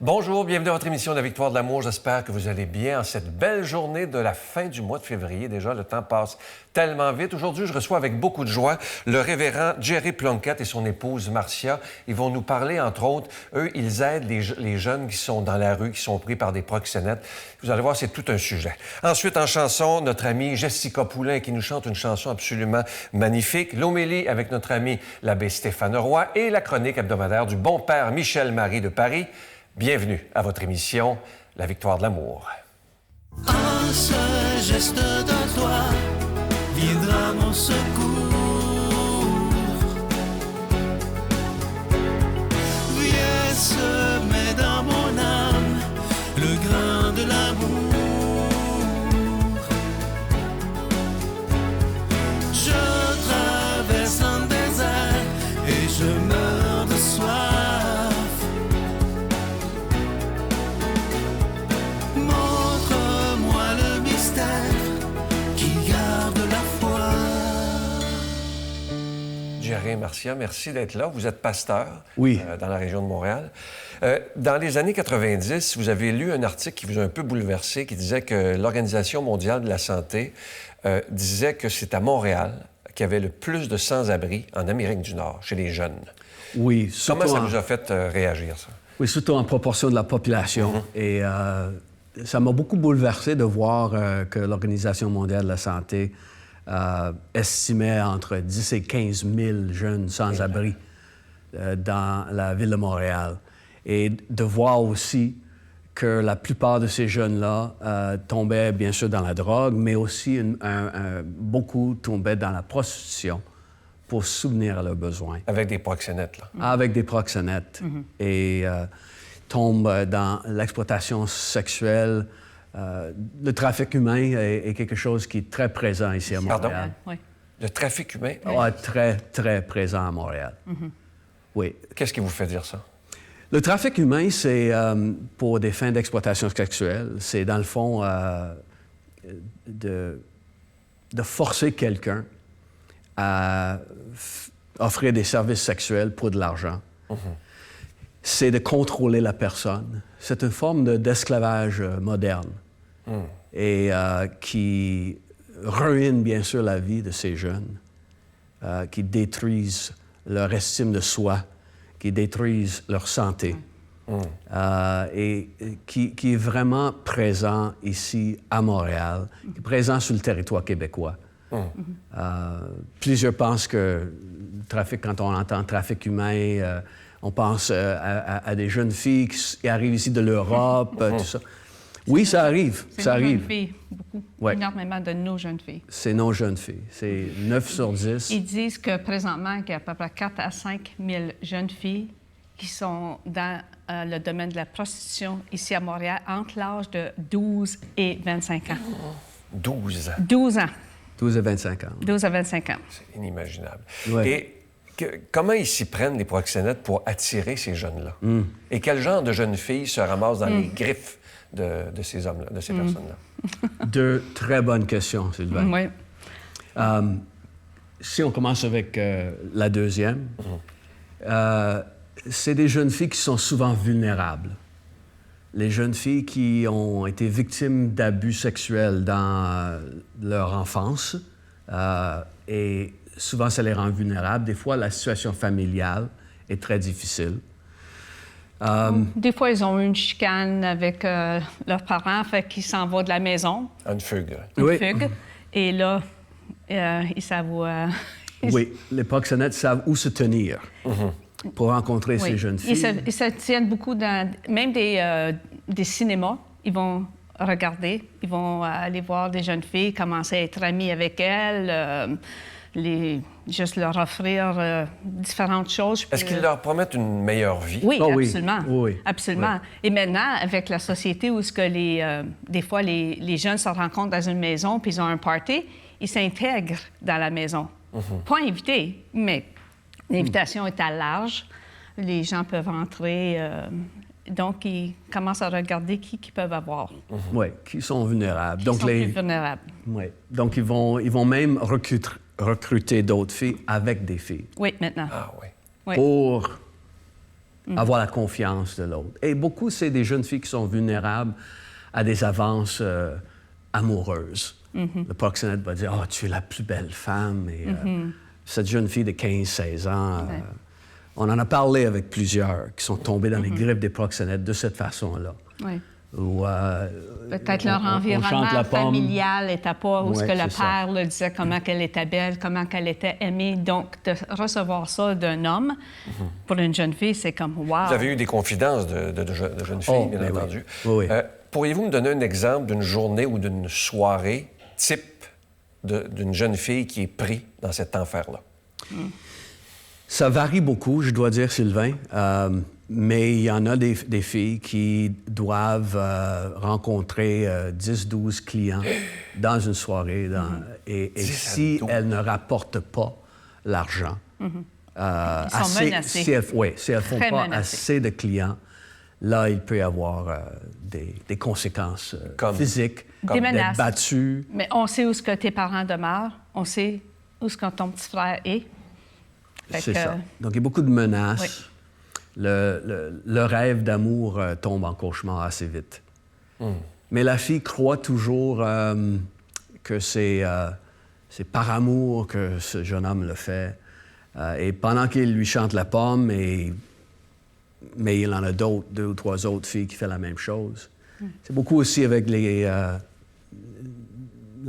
Bonjour, bienvenue à votre émission de la Victoire de l'amour. J'espère que vous allez bien en cette belle journée de la fin du mois de février. Déjà, le temps passe tellement vite. Aujourd'hui, je reçois avec beaucoup de joie le révérend Jerry Plunkett et son épouse Marcia. Ils vont nous parler, entre autres, eux, ils aident les jeunes qui sont dans la rue, qui sont pris par des proxénètes. Vous allez voir, c'est tout un sujet. Ensuite, en chanson, notre amie Jessica Poulain qui nous chante une chanson absolument magnifique. L'homélie avec notre ami l'abbé Stéphane Roy et la chronique hebdomadaire du bon père Michel Marie de Paris. Bienvenue à votre émission La Victoire de l'amour. Un seul geste de toi viendra mon secours. Viens semer dans mon âme le grain de l'amour. Je traverse un désert et je meurs de soif. Jerry, Marcia, merci d'être là. Vous êtes pasteur dans la région de Montréal. Dans les années 90, vous avez lu un article qui vous a un peu bouleversé, qui disait que l'Organisation mondiale de la santé disait que c'est à Montréal qu'il y avait le plus de sans-abri en Amérique du Nord, chez les jeunes. Oui. Comment ça vous a fait réagir, ça? Oui, surtout en proportion de la population. Et ça m'a beaucoup bouleversé de voir que l'Organisation mondiale de la santé estimait entre 10 et 15 000 jeunes sans-abri dans la ville de Montréal. Et de voir aussi que la plupart de ces jeunes-là tombaient bien sûr dans la drogue, mais aussi beaucoup tombaient dans la prostitution pour subvenir à leurs besoins. Avec des proxénètes, là. Avec des proxénètes. Et tombent dans l'exploitation sexuelle. Le trafic humain est quelque chose qui est très présent ici à Montréal. Pardon? Oui. Le trafic humain? Très, très présent à Montréal. Oui. Qu'est-ce qui vous fait dire ça? Le trafic humain, c'est pour des fins d'exploitation sexuelle. C'est, dans le fond, de forcer quelqu'un à offrir des services sexuels pour de l'argent. C'est de contrôler la personne. C'est une forme d'esclavage moderne et qui ruine bien sûr la vie de ces jeunes, qui détruisent leur estime de soi, qui détruisent leur santé et qui est vraiment présent ici à Montréal, qui est présent sur le territoire québécois. Plusieurs pensent que le trafic, quand on entend trafic humain, on pense à des jeunes filles qui arrivent ici de l'Europe, tout ça. Oui, ça arrive. C'est nos jeunes filles, beaucoup. Ouais. Énormément de nos jeunes filles. C'est nos jeunes filles. C'est 9 sur 10. Ils disent que présentement, qu'il y a à peu près 4 à 5 000 jeunes filles qui sont dans le domaine de la prostitution ici à Montréal entre l'âge de 12 et 25 ans. 12 ans. 12 ans. 12 à 25 ans. 12 à 25 ans. C'est inimaginable. Ouais. Et comment ils s'y prennent, les proxénètes, pour attirer ces jeunes-là? Et quel genre de jeunes filles se ramassent dans les griffes de ces hommes-là, de ces personnes-là? Deux très bonnes questions, Sylvain. Oui. Si on commence avec la deuxième, c'est des jeunes filles qui sont souvent vulnérables. Les jeunes filles qui ont été victimes d'abus sexuels dans leur enfance et souvent, ça les rend vulnérables. Des fois, la situation familiale est très difficile. Des fois, ils ont eu une chicane avec leurs parents, fait qu'ils s'en vont de la maison. Une fugue. Une fugue. Et là, ils savent... Oui, les proxénètes savent où se tenir pour rencontrer ces jeunes filles. Ils se tiennent beaucoup dans... Même des cinémas, ils vont regarder. Ils vont aller voir des jeunes filles, commencer à être amis avec elles... juste leur offrir différentes choses. Est-ce qu'ils leur promettent une meilleure vie? Oui, oh, absolument. Oui. Absolument. Oui. Et maintenant, avec la société où des fois les jeunes se rencontrent dans une maison puis ils ont un party, ils s'intègrent dans la maison. Pas invités, mais l'invitation est à large. Les gens peuvent entrer. Donc, ils commencent à regarder qui peuvent avoir. Oui, qui sont vulnérables. Qui sont plus vulnérables. Oui. Donc, ils vont même recruter d'autres filles avec des filles. Oui, maintenant. Ah oui. Oui. Pour avoir la confiance de l'autre. Et beaucoup, c'est des jeunes filles qui sont vulnérables à des avances amoureuses. Le proxénète va dire « Ah, tu es la plus belle femme. » Et cette jeune fille de 15-16 ans, on en a parlé avec plusieurs qui sont tombés dans les griffes des proxénètes de cette façon-là. Oui. Où, peut-être leur on chante environnement la pomme. familial n'était pas où ce que Ouais, le c'est père le disait, comment qu'elle était belle, comment qu'elle était aimée. Donc, de recevoir ça d'un homme, pour une jeune fille, c'est comme wow. Vous avez eu des confidences de jeunes filles, bien ben entendu. Oui. Oui. Pourriez-vous me donner un exemple d'une journée ou d'une soirée type d'une jeune fille qui est prise dans cet enfer-là? Ça varie beaucoup, je dois dire, Sylvain. Mais il y en a des filles qui doivent rencontrer 10-12 clients dans une soirée. Et si elles ne rapportent pas l'argent, Ils sont menacés. si elles ne font Très pas menacés. assez de clients, là, il peut y avoir des conséquences physiques, Des comme d'être menaces. battu. Mais on sait où ce que tes parents demeurent, on sait où ce que ton petit frère est. Fait C'est que- ça. Donc, il y a beaucoup de menaces. Oui. Le rêve d'amour tombe en cauchemar assez vite. Mais la fille croit toujours que c'est par amour que ce jeune homme le fait. Et pendant qu'il lui chante la pomme, mais il en a d'autres, 2 ou 3 autres filles qui font la même chose. C'est beaucoup aussi avec la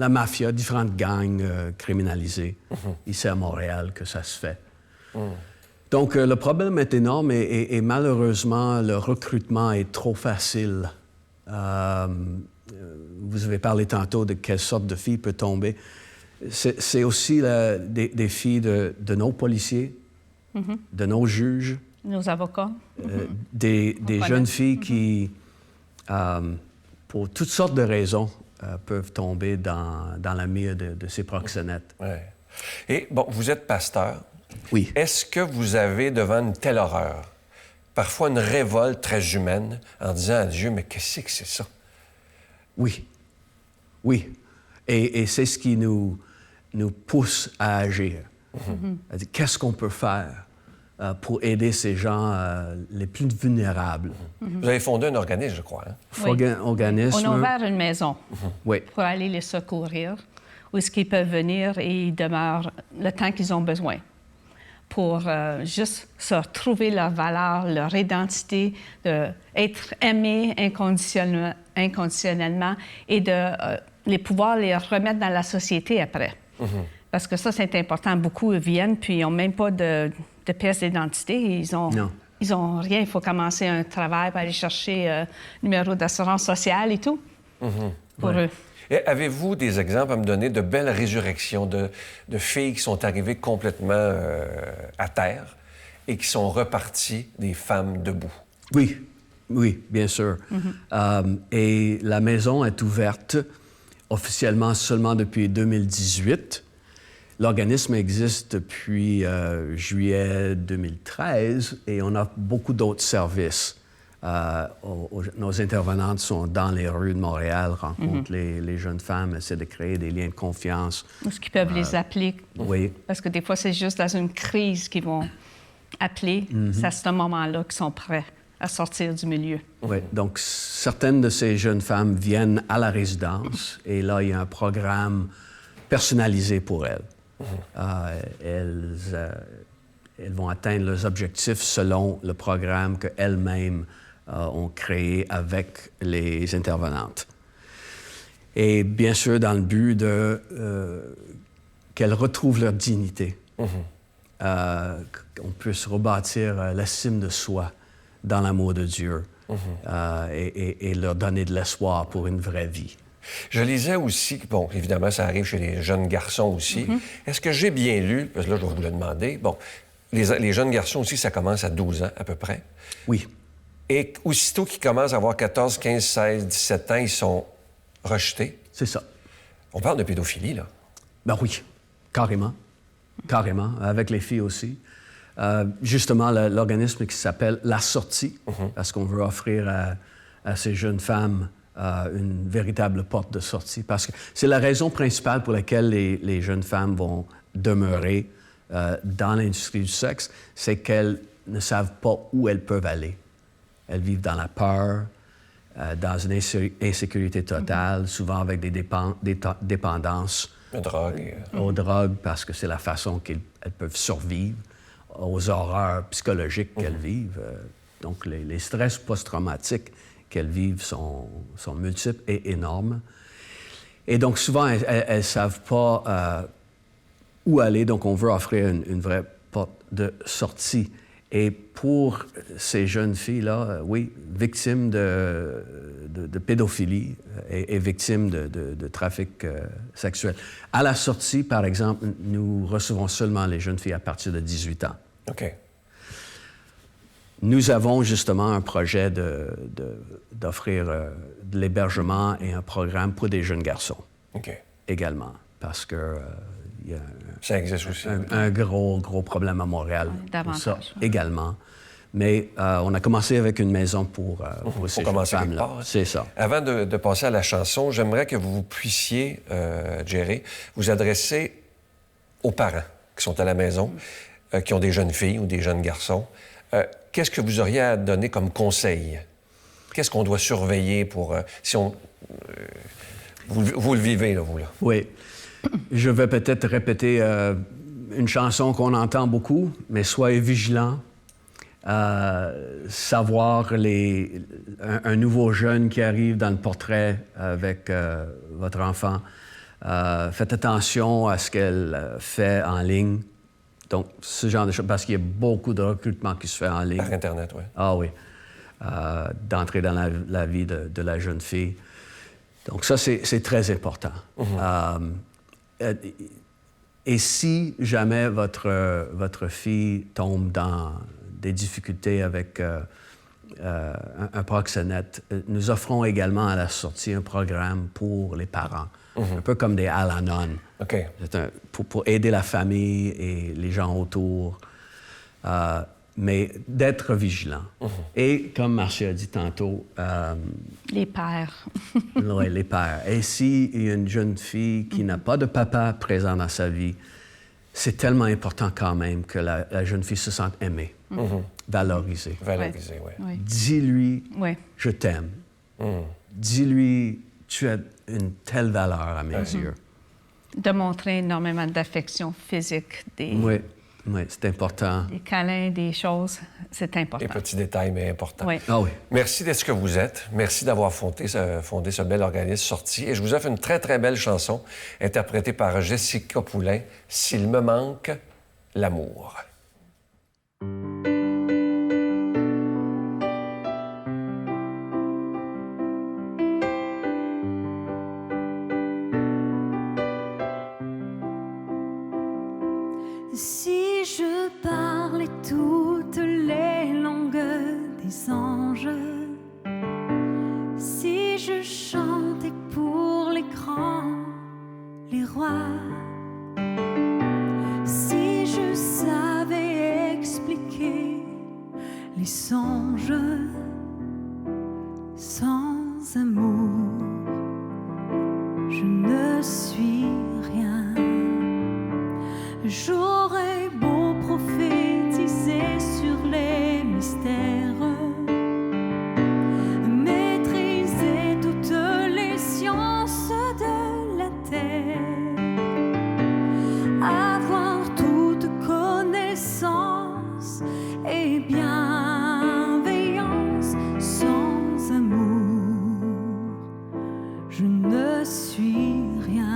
mafia, différentes gangs criminalisés ici à Montréal que ça se fait. Donc, le problème est énorme et malheureusement, le recrutement est trop facile. Vous avez parlé tantôt de quelle sorte de fille peut tomber. C'est aussi des filles de nos policiers, de nos juges, Nos avocats. des connaît. jeunes filles qui, pour toutes sortes de raisons, peuvent tomber dans la mire de ces proxénètes. Ouais. Et bon, vous êtes pasteur. Oui. Est-ce que vous avez, devant une telle horreur, parfois une révolte très humaine en disant à Dieu, mais qu'est-ce que c'est ça? Oui. Oui. Et c'est ce qui nous pousse à agir. À dire, qu'est-ce qu'on peut faire pour aider ces gens les plus vulnérables? Vous avez fondé un organisme, je crois. Hein? Oui. Organisme. On a ouvert une maison Oui. pour aller les secourir, où est-ce qu'ils peuvent venir et ils demeurent le temps qu'ils ont besoin pour juste se retrouver leur valeur, leur identité, d'être aimés inconditionnellement et de pouvoir les remettre dans la société après. Parce que ça, c'est important. Beaucoup viennent puis ils n'ont même pas de pièce d'identité. Ils ont rien. Il faut commencer un travail pour aller chercher numéro d'assurance sociale et tout pour eux. Et avez-vous des exemples à me donner de belles résurrections, de filles qui sont arrivées complètement à terre et qui sont reparties des femmes debout? Oui, bien sûr. Et la maison est ouverte officiellement seulement depuis 2018. L'organisme existe depuis juillet 2013 et on a beaucoup d'autres services. Nos intervenantes sont dans les rues de Montréal, rencontrent les jeunes femmes, essaient de créer des liens de confiance. Ou ce qu'ils peuvent les appeler. Oui. Parce que des fois, c'est juste dans une crise qu'ils vont appeler. C'est à ce moment-là qu'ils sont prêts à sortir du milieu. Oui, donc certaines de ces jeunes femmes viennent à la résidence et là, il y a un programme personnalisé pour elles. Elles vont atteindre leurs objectifs selon le programme qu'elles-mêmes ont créé avec les intervenantes. Et bien sûr, dans le but qu'elles retrouvent leur dignité, qu'on puisse rebâtir l'estime de soi dans l'amour de Dieu et leur donner de l'espoir pour une vraie vie. Je lisais aussi, bon, évidemment, ça arrive chez les jeunes garçons aussi. Est-ce que j'ai bien lu, parce que là, je vais vous le demander, bon, les jeunes garçons aussi, ça commence à 12 ans à peu près. Oui. Et aussitôt qu'ils commencent à avoir 14, 15, 16, 17 ans, ils sont rejetés. C'est ça. On parle de pédophilie, là. Ben oui, carrément. Carrément, avec les filles aussi. Justement, l'organisme qui s'appelle La Sortie, parce qu'on veut offrir à ces jeunes femmes une véritable porte de sortie. Parce que c'est la raison principale pour laquelle les jeunes femmes vont demeurer dans l'industrie du sexe, c'est qu'elles ne savent pas où elles peuvent aller. Elles vivent dans la peur, dans une insécurité totale, souvent avec des dépendances La drogue. aux drogues parce que c'est la façon qu'elles peuvent survivre aux horreurs psychologiques qu'elles vivent. Donc, les stress post-traumatiques qu'elles vivent sont multiples et énormes. Et donc, souvent, elles ne savent pas où aller. Donc, on veut offrir une vraie porte de sortie. Et pour ces jeunes filles-là, oui, victimes de pédophilie et victimes de trafic sexuel. À la sortie, par exemple, nous recevons seulement les jeunes filles à partir de 18 ans. OK. Nous avons justement un projet d'offrir de l'hébergement et un programme pour des jeunes garçons OK. également, parce que il y a Ça existe aussi. un gros problème à Montréal pour ça davantage, ouais. également. Mais on a commencé avec une maison pour ces jeunes commencer quelque femmes-là. part, hein. C'est ça. Avant de passer à la chanson, j'aimerais que vous puissiez, Jerry, vous adresser aux parents qui sont à la maison, qui ont des jeunes filles ou des jeunes garçons. Qu'est-ce que vous auriez à donner comme conseil? Qu'est-ce qu'on doit surveiller pour... si on... vous le vivez, là, vous, là. Oui. Je vais peut-être répéter une chanson qu'on entend beaucoup, mais soyez vigilants. Savoir un nouveau jeune qui arrive dans le portrait avec votre enfant. Faites attention à ce qu'elle fait en ligne. Donc, ce genre de choses, parce qu'il y a beaucoup de recrutement qui se fait en ligne. Par Internet, oui. Ah oui. D'entrer dans la vie de la jeune fille. Donc ça, c'est très important. Et si jamais votre fille tombe dans des difficultés avec un proxénète, nous offrons également à la sortie un programme pour les parents, un peu comme des Al-Anon. OK. Pour aider la famille et les gens autour, mais d'être vigilant. Et comme Marcia a dit tantôt... Les pères. oui, les pères. Et s'il y a une jeune fille qui n'a pas de papa présent dans sa vie, c'est tellement important quand même que la jeune fille se sente aimée, valorisée. Valoriser, oui. Oui. Dis-lui, Oui. je t'aime. Dis-lui, tu as une telle valeur à mes yeux. De montrer énormément d'affection physique, Oui, c'est important. des câlins, des choses, c'est important. Les petits détails, mais importants. Oui. Ah oui. Merci d'être ce que vous êtes. Merci d'avoir fondé ce bel organisme Sortie. Et je vous offre une très, très belle chanson interprétée par Jessica Poulain, « S'il me manque l'amour ». Si je parlais toutes les langues des anges, si je chantais pour les grands, les rois, si je savais expliquer les songes sans amour, je ne suis rien. J'aurais beau prophétiser sur les mystères, maîtriser toutes les sciences de la terre, avoir toute connaissance et bienveillance sans amour, je ne suis rien.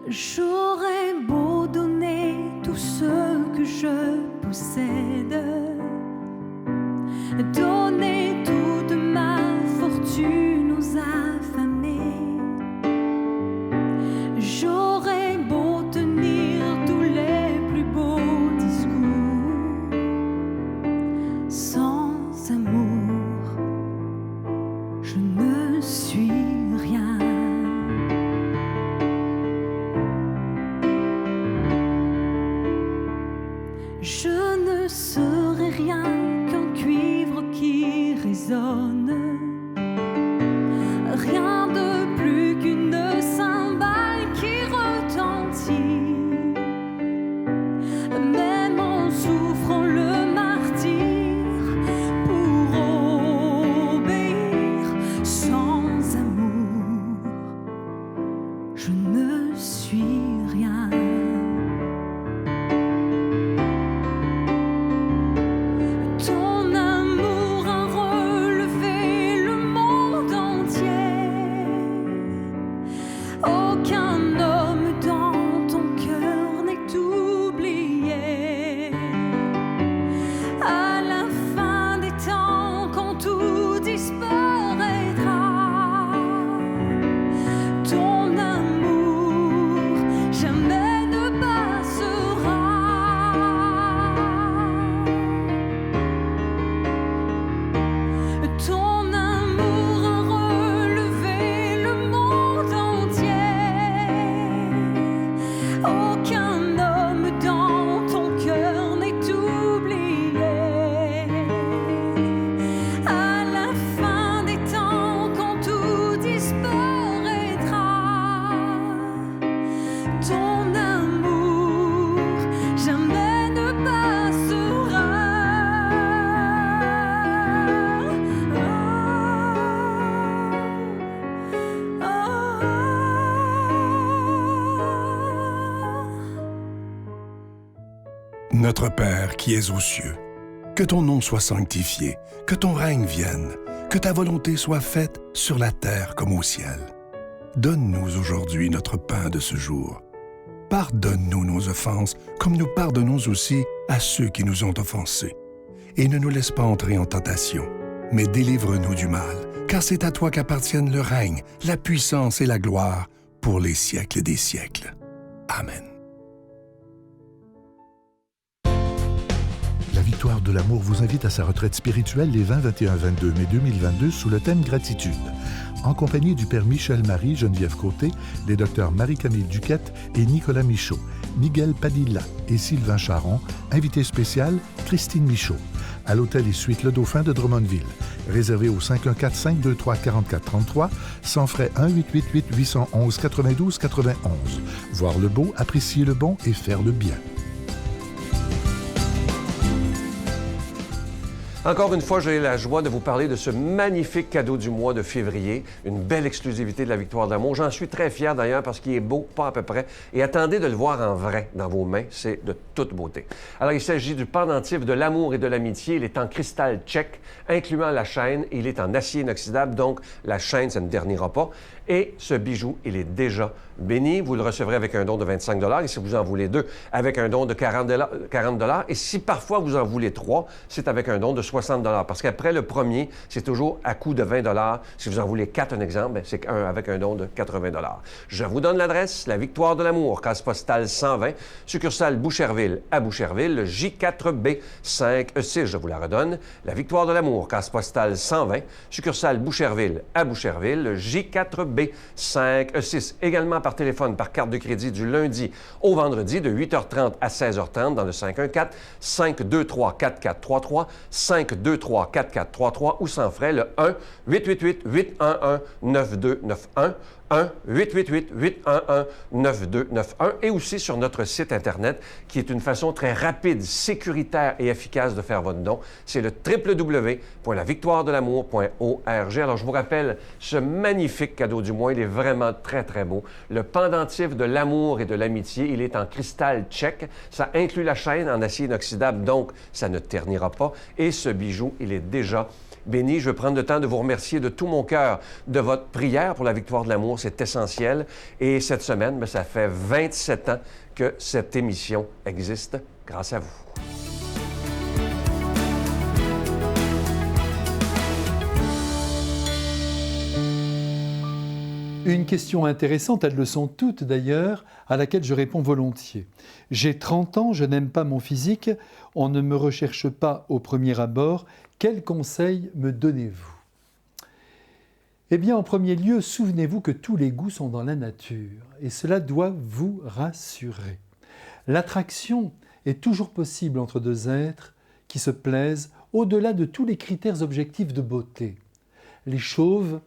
J'aurais beau donner tout ce que je possède, je ne suis rien. Je ne serai rien qu'un cuivre qui résonne, rien de plus qu'une cymbale qui retentit. Même en souffrant le martyre pour obéir, sans amour, je ne suis rien. Ton amour a relevé le monde entier. Aucun homme dans ton cœur n'est oublié. À la fin des temps, quand tout disparaîtra, ton amour jamais ne passera. Ton amour a relevé le monde entier. Aucun homme dans ton cœur n'est oublié. À la fin des temps, quand tout disparaîtra, ton amour jamais ne passera. Notre Père qui es aux cieux, que ton nom soit sanctifié, que ton règne vienne, que ta volonté soit faite sur la terre comme au ciel. Donne-nous aujourd'hui notre pain de ce jour. Pardonne-nous nos offenses, comme nous pardonnons aussi à ceux qui nous ont offensés. Et ne nous laisse pas entrer en tentation, mais délivre-nous du mal, car c'est à toi qu'appartiennent le règne, la puissance et la gloire pour les siècles des siècles. Amen. La Victoire de l'amour vous invite à sa retraite spirituelle les 20, 21, 22 mai 2022 sous le thème Gratitude. En compagnie du Père Michel-Marie Geneviève Côté, des docteurs Marie-Camille Duquette et Nicolas Michaud, Miguel Padilla et Sylvain Charon, invité spécial Christine Michaud, à l'hôtel et suite Le Dauphin de Drummondville. Réservé au 514-523-4433, sans frais 1-888-811-92-91. Voir le beau, apprécier le bon et faire le bien. Encore une fois, j'ai la joie de vous parler de ce magnifique cadeau du mois de février, une belle exclusivité de la Victoire de l'amour. J'en suis très fier d'ailleurs parce qu'il est beau, pas à peu près. Et attendez de le voir en vrai dans vos mains, c'est de toute beauté. Alors, il s'agit du pendentif de l'amour et de l'amitié. Il est en cristal tchèque, incluant la chaîne. Il est en acier inoxydable, donc la chaîne, ça ne ternira pas. Et ce bijou, il est déjà béni. Vous le recevrez avec un don de 25 $. Et si vous en voulez deux, avec un don de 40 $. Et si parfois vous en voulez trois, c'est avec un don de 60 $. Parce qu'après le premier, c'est toujours à coût de 20 $. Si vous en voulez quatre, un exemple, c'est avec un don de 80 $. Je vous donne l'adresse, la Victoire de l'amour, case postale 120, succursale Boucherville à Boucherville, le J4B 5E6. Je vous la redonne, la Victoire de l'amour, case postale 120, succursale Boucherville à Boucherville, le J4B 5E6. Également par téléphone, par carte de crédit du lundi au vendredi de 8h30 à 16h30 dans le 514-523-4433, 523-4433 ou sans frais le 1-888-811-9291. 1-888-811-9291 et aussi sur notre site Internet qui est une façon très rapide, sécuritaire et efficace de faire votre don. C'est le www.lavictoiredelamour.org. Alors, je vous rappelle ce magnifique cadeau du mois. Il est vraiment très, très beau. Le pendentif de l'amour et de l'amitié, il est en cristal tchèque. Ça inclut la chaîne en acier inoxydable, donc ça ne ternira pas. Et ce bijou, il est déjà béni. Je veux prendre le temps de vous remercier de tout mon cœur de votre prière pour la Victoire de l'amour. C'est essentiel. Et cette semaine, ça fait 27 ans que cette émission existe grâce à vous. Une question intéressante, elles le sont toutes d'ailleurs, à laquelle je réponds volontiers. J'ai 30 ans, je n'aime pas mon physique, on ne me recherche pas au premier abord. Quels conseils me donnez-vous ? Eh bien, en premier lieu, souvenez-vous que tous les goûts sont dans la nature, et cela doit vous rassurer. L'attraction est toujours possible entre deux êtres qui se plaisent au-delà de tous les critères objectifs de beauté. Les chauves,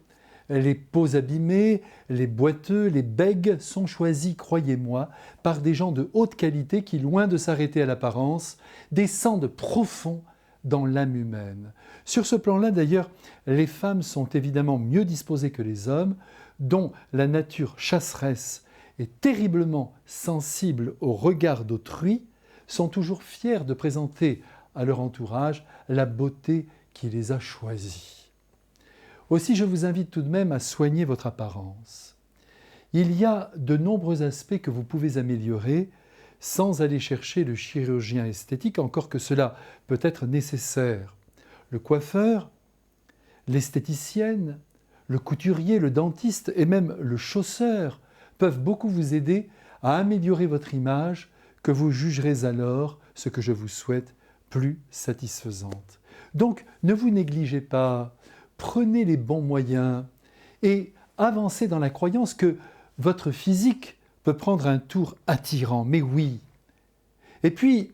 les peaux abîmées, les boiteux, les bègues sont choisis, croyez-moi, par des gens de haute qualité qui, loin de s'arrêter à l'apparence, descendent profond dans l'âme humaine. Sur ce plan-là, d'ailleurs, les femmes sont évidemment mieux disposées que les hommes, dont la nature chasseresse est terriblement sensible au regard d'autrui, sont toujours fiers de présenter à leur entourage la beauté qui les a choisis. Aussi, je vous invite tout de même à soigner votre apparence. Il y a de nombreux aspects que vous pouvez améliorer sans aller chercher le chirurgien esthétique, encore que cela peut être nécessaire. Le coiffeur, l'esthéticienne, le couturier, le dentiste et même le chausseur peuvent beaucoup vous aider à améliorer votre image, que vous jugerez alors, ce que je vous souhaite, plus satisfaisante. Donc, ne vous négligez pas, prenez les bons moyens et avancez dans la croyance que votre physique peut prendre un tour attirant, mais oui. Et puis,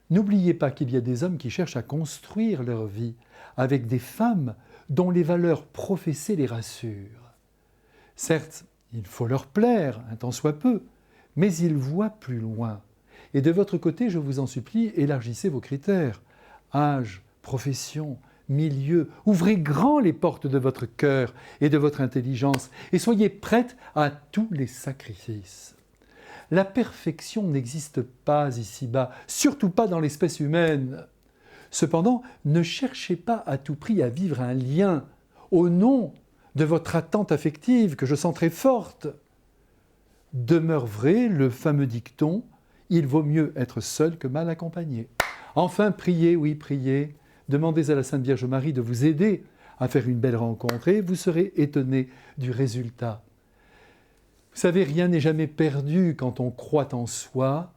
n'oubliez pas qu'il y a des hommes qui cherchent à construire leur vie avec des femmes dont les valeurs professées les rassurent. Certes, il faut leur plaire, un tant soit peu, mais ils voient plus loin. Et de votre côté, je vous en supplie, élargissez vos critères. Âge, profession, milieu, ouvrez grand les portes de votre cœur et de votre intelligence et soyez prête à tous les sacrifices. La perfection n'existe pas ici-bas, surtout pas dans l'espèce humaine. Cependant, ne cherchez pas à tout prix à vivre un lien au nom de votre attente affective que je sens très forte. Demeure vrai le fameux dicton « Il vaut mieux être seul que mal accompagné ». Enfin, priez, oui, priez. Demandez à la Sainte Vierge Marie de vous aider à faire une belle rencontre et vous serez étonné du résultat. Vous savez, rien n'est jamais perdu quand on croit en soi,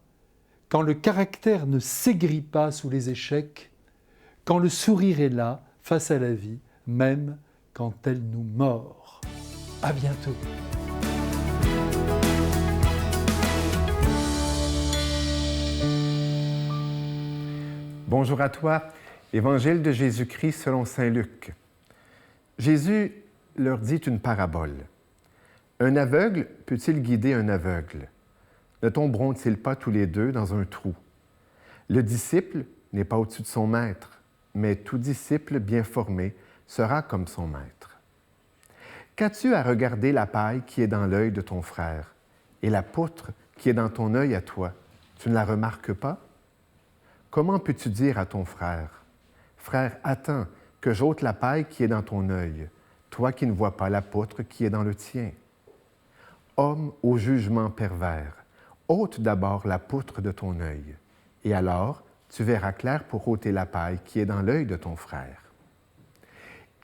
quand le caractère ne s'aigrit pas sous les échecs, quand le sourire est là face à la vie, même quand elle nous mord. À bientôt. Bonjour à toi. Évangile de Jésus-Christ selon saint Luc. Jésus leur dit une parabole. Un aveugle peut-il guider un aveugle? Ne tomberont-ils pas tous les deux dans un trou? Le disciple n'est pas au-dessus de son maître, mais tout disciple bien formé sera comme son maître. Qu'as-tu à regarder la paille qui est dans l'œil de ton frère et la poutre qui est dans ton œil à toi? Tu ne la remarques pas? Comment peux-tu dire à ton frère, « Frère, attends que j'ôte la paille qui est dans ton œil, toi qui ne vois pas la poutre qui est dans le tien? » Homme au jugement pervers, ôte d'abord la poutre de ton œil, et alors tu verras clair pour ôter la paille qui est dans l'œil de ton frère.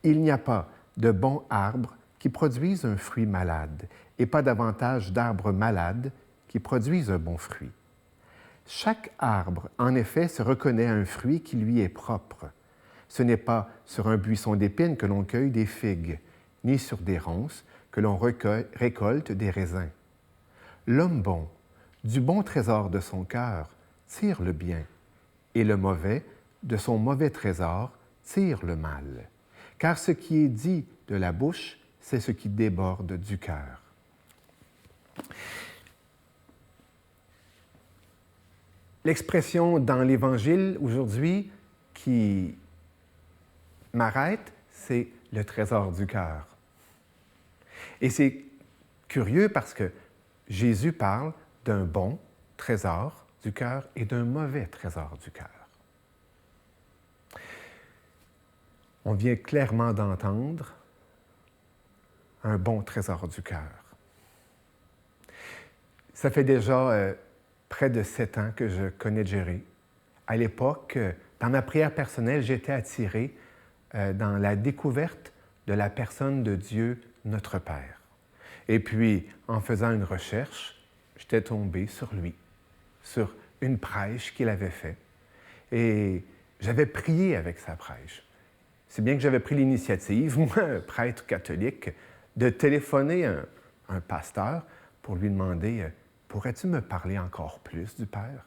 Il n'y a pas de bon arbre qui produise un fruit malade, et pas davantage d'arbres malades qui produisent un bon fruit. Chaque arbre, en effet, se reconnaît à un fruit qui lui est propre. Ce n'est pas sur un buisson d'épines que l'on cueille des figues, ni sur des ronces que l'on récolte des raisins. L'homme bon, du bon trésor de son cœur, tire le bien, et le mauvais, de son mauvais trésor, tire le mal. Car ce qui est dit de la bouche, c'est ce qui déborde du cœur. L'expression dans l'Évangile aujourd'hui qui m'arrête, c'est le trésor du cœur. Et c'est curieux parce que Jésus parle d'un bon trésor du cœur et d'un mauvais trésor du cœur. On vient clairement d'entendre un bon trésor du cœur. Ça fait déjà près de 7 ans que je connais Jerry. À l'époque, dans ma prière personnelle, j'étais attiré dans la découverte de la personne de Dieu, notre Père. Et puis, en faisant une recherche, j'étais tombé sur lui, sur une prêche qu'il avait faite. Et j'avais prié avec sa prêche. C'est bien que j'avais pris l'initiative, moi, prêtre catholique, de téléphoner à un pasteur pour lui demander « Pourrais-tu me parler encore plus du Père? »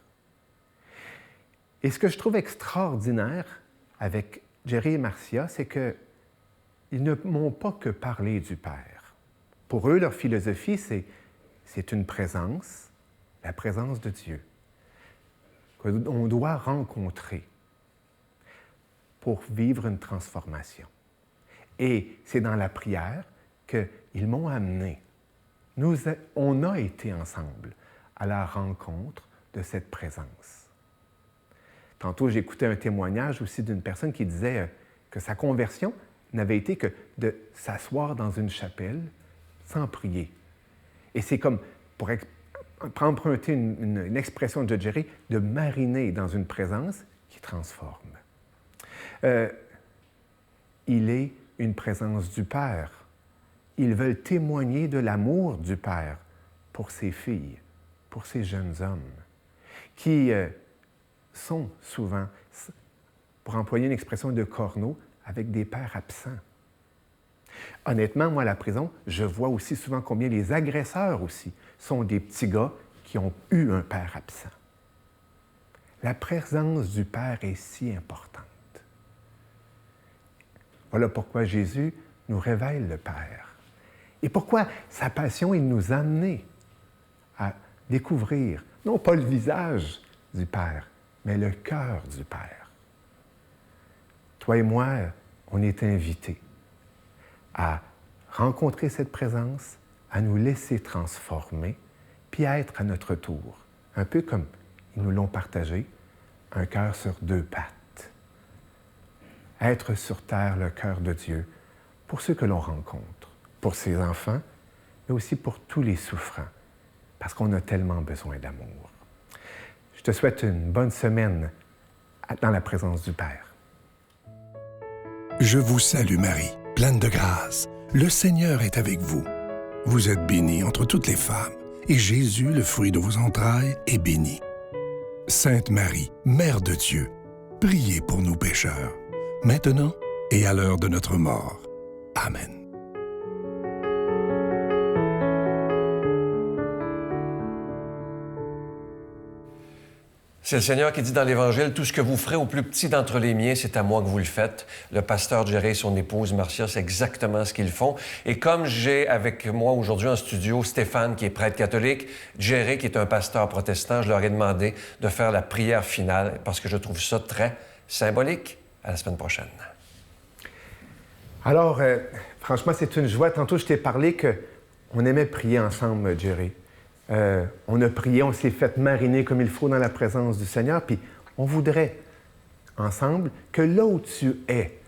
Et ce que je trouve extraordinaire avec Jerry et Marcia, c'est qu'ils ne m'ont pas que parlé du Père. Pour eux, leur philosophie, c'est une présence, la présence de Dieu, qu'on doit rencontrer pour vivre une transformation. Et c'est dans la prière qu'ils m'ont amené. On a été ensemble à la rencontre de cette présence. Tantôt, j'écoutais un témoignage aussi d'une personne qui disait que sa conversion n'avait été que de s'asseoir dans une chapelle sans prier. Et c'est comme, pour emprunter une expression de Jerry, de mariner dans une présence qui transforme. Il est une présence du Père. Ils veulent témoigner de l'amour du Père pour ses filles, pour ces jeunes hommes, qui sont souvent, pour employer une expression de Corneau, avec des pères absents. Honnêtement, moi, à la prison, je vois aussi souvent combien les agresseurs aussi sont des petits gars qui ont eu un père absent. La présence du Père est si importante. Voilà pourquoi Jésus nous révèle le Père. Et pourquoi sa passion, il nous a amenés à découvrir, non pas le visage du Père, mais le cœur du Père. Toi et moi, on est invités à rencontrer cette présence, à nous laisser transformer, puis à être à notre tour, un peu comme ils nous l'ont partagé, un cœur sur deux pattes. Être sur terre le cœur de Dieu pour ceux que l'on rencontre, pour ses enfants, mais aussi pour tous les souffrants, parce qu'on a tellement besoin d'amour. Je te souhaite une bonne semaine dans la présence du Père. Je vous salue Marie, pleine de grâce. Le Seigneur est avec vous. Vous êtes bénie entre toutes les femmes, et Jésus, le fruit de vos entrailles, est béni. Sainte Marie, Mère de Dieu, priez pour nous pécheurs, maintenant et à l'heure de notre mort. Amen. C'est le Seigneur qui dit dans l'Évangile, « Tout ce que vous ferez au plus petit d'entre les miens, c'est à moi que vous le faites. » Le pasteur Jerry et son épouse Marcia, c'est exactement ce qu'ils font. Et comme j'ai avec moi aujourd'hui en studio Stéphane, qui est prêtre catholique, Jerry, qui est un pasteur protestant, je leur ai demandé de faire la prière finale parce que je trouve ça très symbolique. À la semaine prochaine. Alors, franchement, c'est une joie. Tantôt, je t'ai parlé qu'on aimait prier ensemble, Jerry. On a prié, on s'est fait mariner comme il faut dans la présence du Seigneur, puis on voudrait, ensemble, que là où tu es,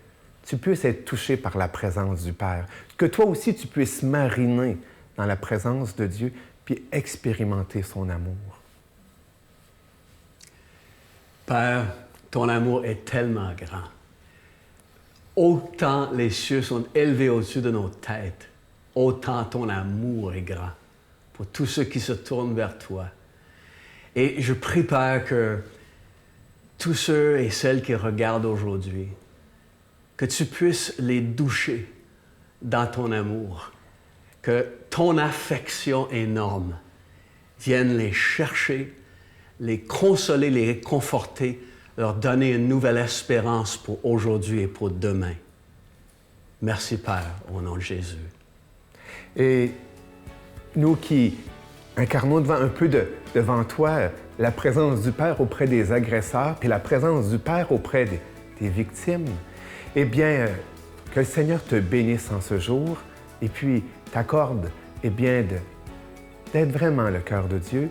tu puisses être touché par la présence du Père. Que toi aussi, tu puisses mariner dans la présence de Dieu, puis expérimenter son amour. Père, ton amour est tellement grand. Autant les cieux sont élevés au-dessus de nos têtes, autant ton amour est grand pour tous ceux qui se tournent vers toi. Et je prie, Père, que tous ceux et celles qui regardent aujourd'hui, que tu puisses les doucher dans ton amour, que ton affection énorme vienne les chercher, les consoler, les réconforter, leur donner une nouvelle espérance pour aujourd'hui et pour demain. Merci, Père, au nom de Jésus. Et nous qui incarnons devant toi la présence du Père auprès des agresseurs, puis la présence du Père auprès des victimes, eh bien, que le Seigneur te bénisse en ce jour et puis t'accorde, eh bien, d'être vraiment le cœur de Dieu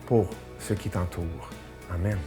pour ceux qui t'entourent. Amen.